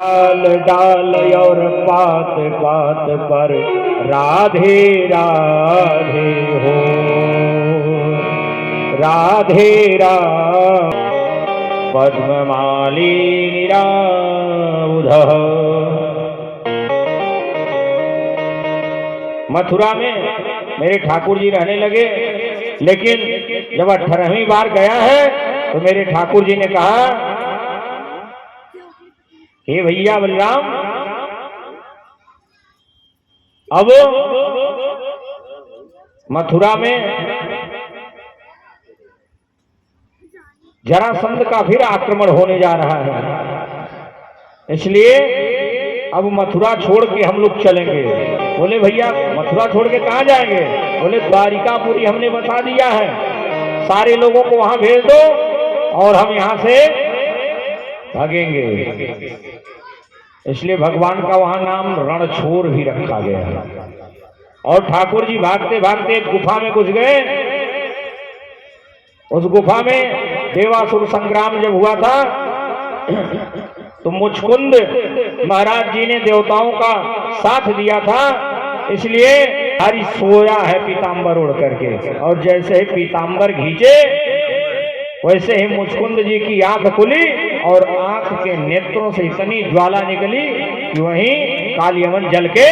डाल डाल और पात पात पर राधे राधे हो, राधे राधे। पद्ममाली निराउधः। मथुरा में मेरे ठाकुर जी रहने लगे, लेकिन जब 18वीं बार गया है तो मेरे ठाकुर जी ने कहा, हे भैया बलराम, अब मथुरा में जरासंध का फिर आक्रमण होने जा रहा है, इसलिए अब मथुरा छोड़ के हम लोग चलेंगे। बोले भैया मथुरा छोड़ के कहाँ जाएंगे? बोले द्वारिकापुरी हमने बता दिया है, सारे लोगों को वहां भेज दो और हम यहां से भागेंगे। इसलिए भगवान का वहां नाम रणछोड़ भी रखा गया है। और ठाकुर जी भागते भागते एक गुफा में घुस गए। उस गुफा में देवासुर संग्राम जब हुआ था तो मुचकुंद महाराज जी ने देवताओं का साथ दिया था, इसलिए हरि सोया है पीतांबर उड़ करके, और जैसे ही पीतांबर खींचे वैसे ही मुचकुंद जी की आंख खुली और आंख के नेत्रों से इतनी ज्वाला निकली कि वहीं कालियमन जल के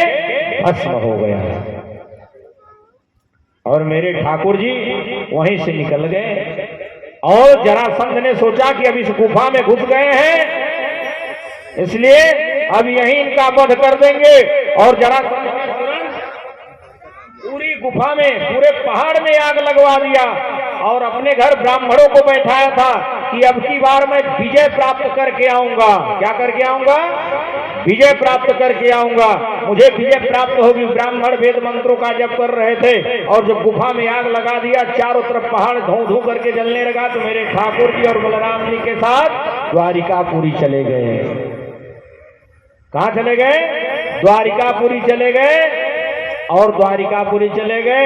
भस्म हो गया। और मेरे ठाकुर जी वहीं से निकल गए। और जरासंध ने सोचा कि अब इस गुफा में घुस गए हैं, इसलिए अब यहीं इनका वध कर देंगे। और जरासंध ने पूरी गुफा में, पूरे पहाड़ में आग लगवा दिया और अपने घर ब्राह्मणों को बैठाया था कि अब की बार मैं विजय प्राप्त करके आऊंगा। क्या करके आऊंगा? विजय प्राप्त करके आऊंगा, मुझे विजय प्राप्त होगी। ब्राह्मण वेद मंत्रों का जप कर रहे थे और जब गुफा में आग लगा दिया, चारों तरफ पहाड़ धू धू करके जलने लगा, तो मेरे ठाकुर जी और बलराम जी के साथ द्वारिकापुरी चले गए। कहां चले गए? द्वारिकापुरी चले गए। और द्वारिकापुरी चले गए